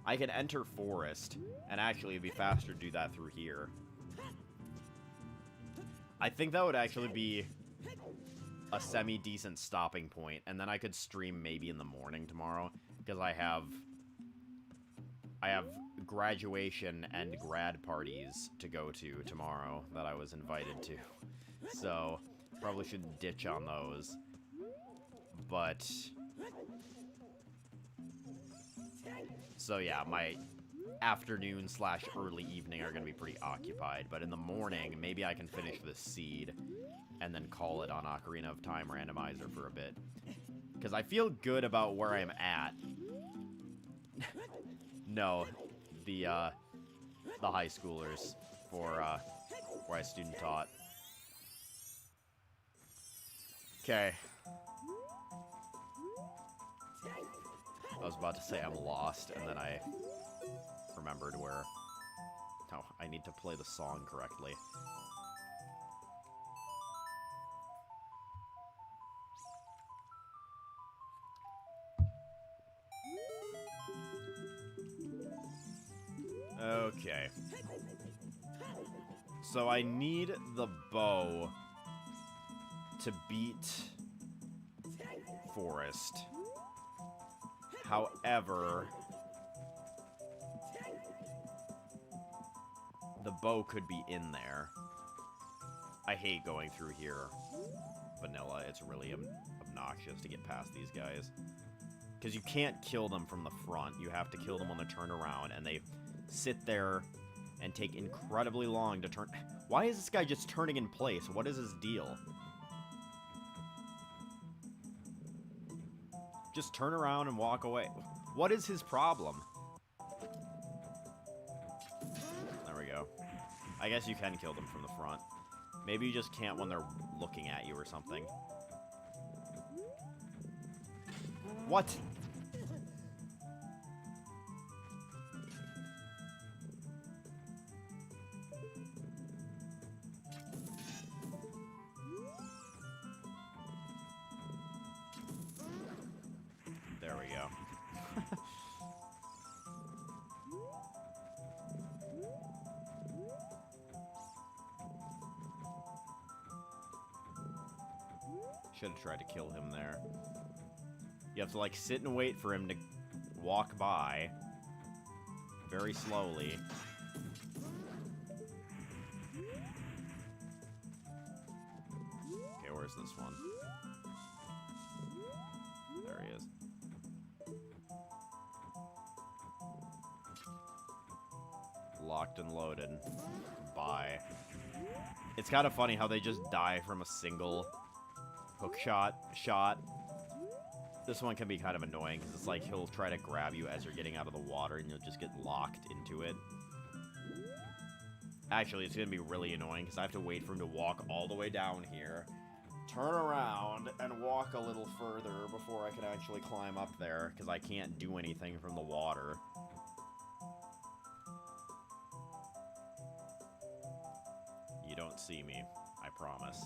I can enter forest, and actually it'd be faster to do that through here. I think that would actually be a semi-decent stopping point, and then I could stream maybe in the morning tomorrow, because I have graduation and grad parties to go to tomorrow that I was invited to. So, probably should ditch on those. But, so yeah, my afternoon / early evening are going to be pretty occupied. But in the morning, maybe I can finish this seed and then call it on Ocarina of Time randomizer for a bit. Because I feel good about where I'm at. No, the high schoolers for where I student taught. Okay. I was about to say I'm lost, and then I remembered where. No, I need to play the song correctly. Okay. So I need the bow to beat Forest. However, the bow could be in there. I hate going through here, vanilla. It's really obnoxious to get past these guys. Because you can't kill them from the front. You have to kill them when they turn around, and they sit there and take incredibly long to turn. Why is this guy just turning in place? What is his deal? Just turn around and walk away. What is his problem? There we go. I guess you can kill them from the front. Maybe you just can't when they're looking at you or something. What? There we go. Should have tried to kill him there. You have to, like, sit and wait for him to walk by very slowly. Okay, where's this one? There he is. Locked and loaded. Bye. It's kind of funny how they just die from a single hook shot. This one can be kind of annoying, because it's like he'll try to grab you as you're getting out of the water, and you'll just get locked into it. Actually, it's going to be really annoying, because I have to wait for him to walk all the way down here, turn around, and walk a little further before I can actually climb up there, because I can't do anything from the water. You don't see me, I promise.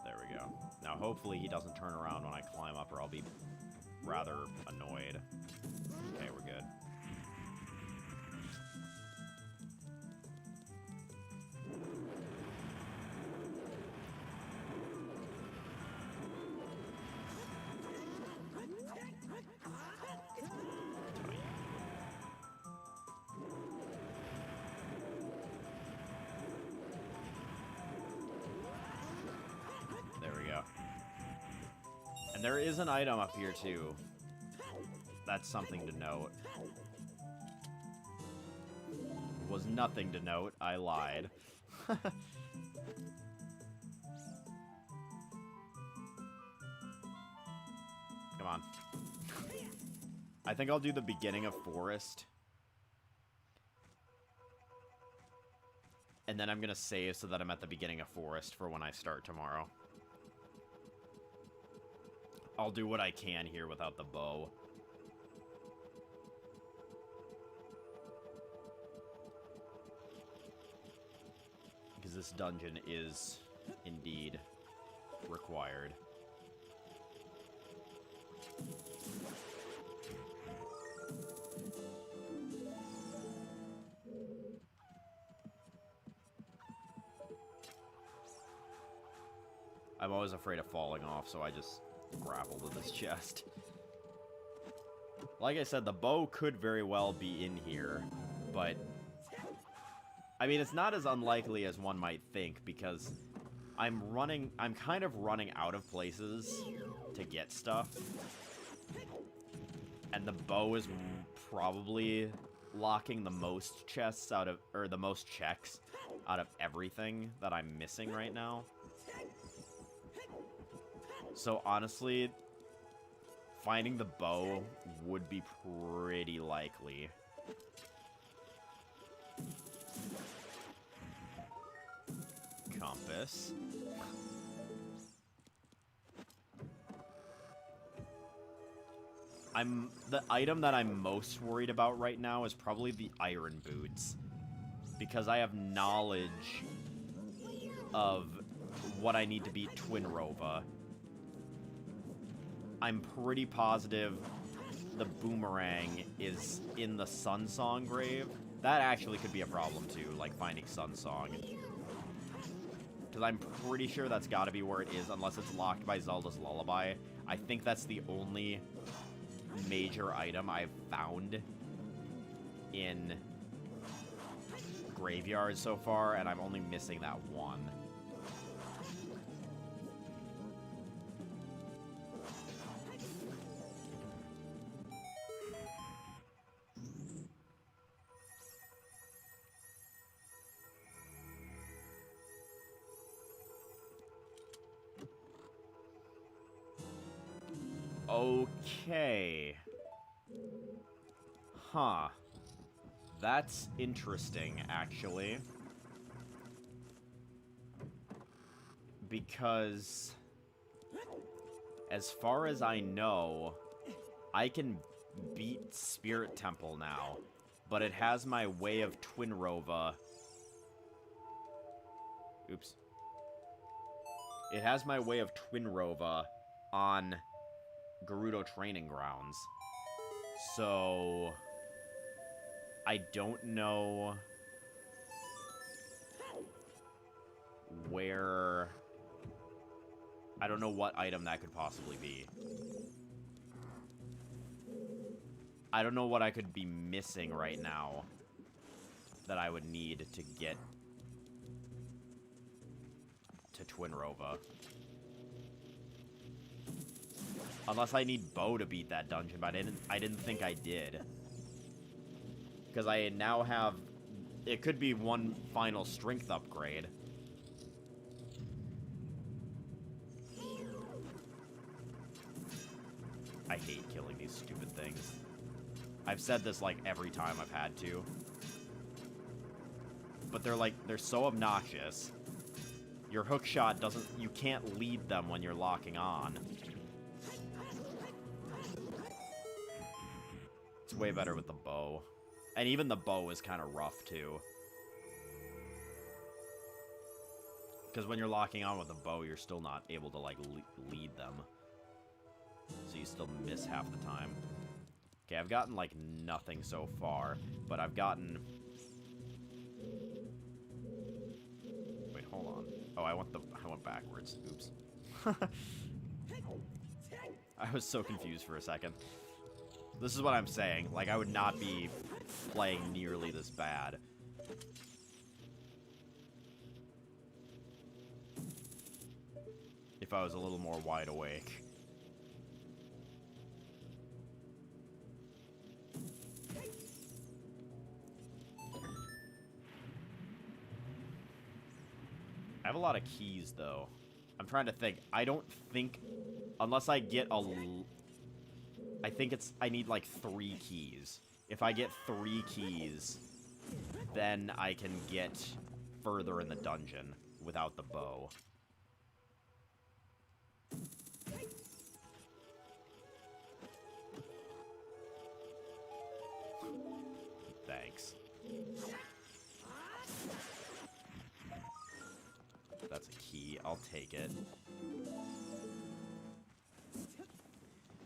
There we go. Now, hopefully he doesn't turn around when I climb up, or I'll be rather annoyed. Okay, we're good. And there is an item up here, too. That's something to note. Was nothing to note. I lied. Come on. I think I'll do the beginning of Forest. And then I'm going to save so that I'm at the beginning of Forest for when I start tomorrow. I'll do what I can here without the bow. Because this dungeon is indeed required. I'm always afraid of falling off, so I just grapple to this chest. Like I said, the bow could very well be in here, but I mean, it's not as unlikely as one might think, because I'm kind of running out of places to get stuff, and the bow is probably locking the most chests out of, or the most checks out of everything that I'm missing right now. So honestly, finding the bow would be pretty likely. Compass. The item that I'm most worried about right now is probably the iron boots, because I have knowledge of what I need to beat Twinrova. I'm pretty positive the boomerang is in the Sunsong grave. That actually could be a problem too, like finding Sunsong. Because I'm pretty sure that's got to be where it is, unless it's locked by Zelda's Lullaby. I think that's the only major item I've found in graveyards so far, and I'm only missing that one. Okay. Huh. That's interesting, actually. Because, as far as I know, I can beat Spirit Temple now, but it has my Way of Twinrova. Oops. It has my Way of Twinrova on Gerudo Training Grounds. So I don't know where... I don't know what item that could possibly be. I don't know what I could be missing right now that I would need to get to Twinrova. Unless I need Bo to beat that dungeon, but I didn't think I did. Because I now have... It could be one final strength upgrade. I hate killing these stupid things. I've said this, like, every time I've had to. But they're so obnoxious. Your hook shot doesn't... You can't lead them when you're locking on. It's way better with the bow. And even the bow is kind of rough, too. Because when you're locking on with the bow, you're still not able to, like, lead them. So you still miss half the time. Okay, I've gotten, like, nothing so far. But I've gotten... Wait, hold on. Oh, I went backwards. Oops. I was so confused for a second. This is what I'm saying. Like, I would not be playing nearly this bad. If I was a little more wide awake. I have a lot of keys, though. I'm trying to think. I don't think... Unless I get a... I think it's... I need, like, 3 keys. If I get 3 keys, then I can get further in the dungeon without the bow. Thanks. That's a key. I'll take it.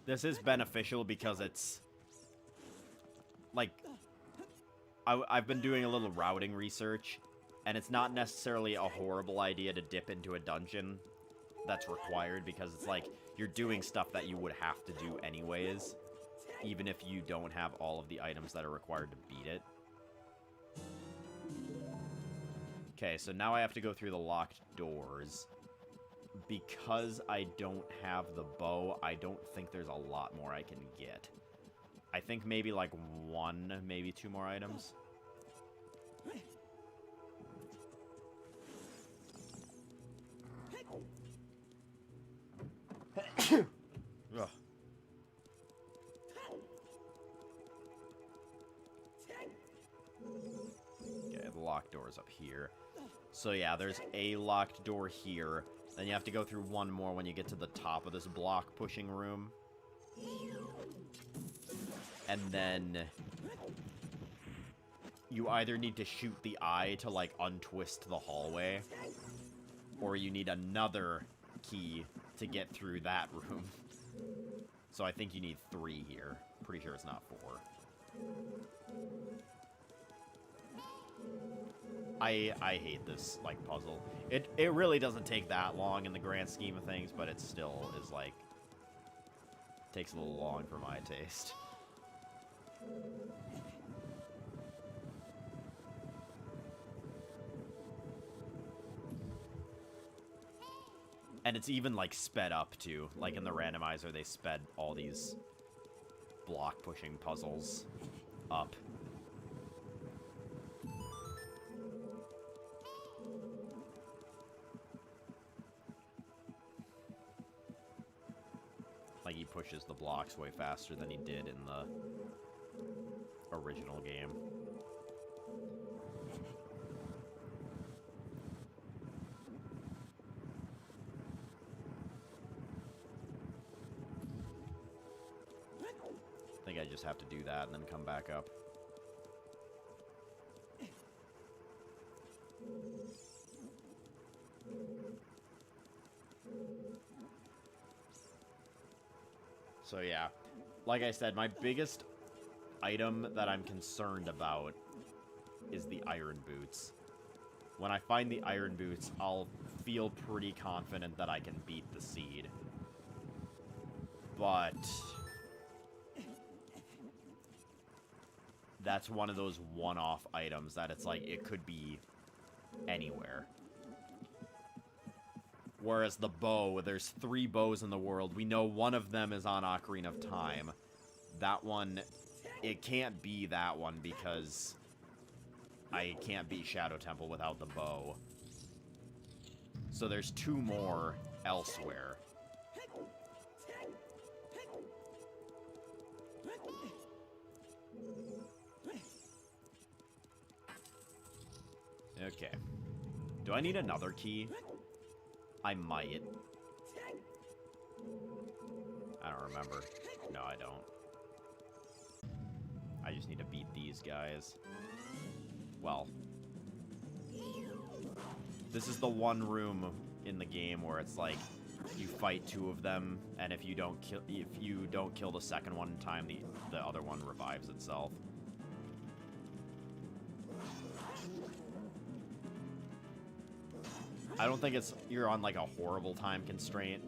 This is beneficial because it's... Like... I've been doing a little routing research, and it's not necessarily a horrible idea to dip into a dungeon that's required, because it's like, you're doing stuff that you would have to do anyways, even if you don't have all of the items that are required to beat it. Okay, so now I have to go through the locked doors. Because I don't have the bow, I don't think there's a lot more I can get. I think maybe like 1, maybe 2 more items. Ugh. Okay, the locked door's up here. So yeah, there's a locked door here. Then you have to go through 1 more when you get to the top of this block pushing room. And then you either need to shoot the eye to, like, untwist the hallway, or you need another key to get through that room. So I think you need 3 here. Pretty sure it's not 4. I hate this, like, puzzle. It really doesn't take that long in the grand scheme of things, but it still is, like, takes a little long for my taste. And it's even, like, sped up, too. Like, in the randomizer, they sped all these block-pushing puzzles up. Like, he pushes the blocks way faster than he did in the original game. I think I just have to do that and then come back up. So yeah, like I said, my biggest item that I'm concerned about is the iron boots. When I find the iron boots, I'll feel pretty confident that I can beat the seed. But that's one of those one-off items that it's like, it could be anywhere. Whereas the bow, there's 3 bows in the world. We know one of them is on Ocarina of Time. That one, it can't be that one because I can't beat Shadow Temple without the bow. So there's 2 more elsewhere. Okay. Do I need another key? I might. I don't remember. No, I don't. I just need to beat these guys. Well. This is the one room in the game where it's like you fight 2 of them, and if you don't kill the second one in time, the other one revives itself. I don't think you're on like a horrible time constraint.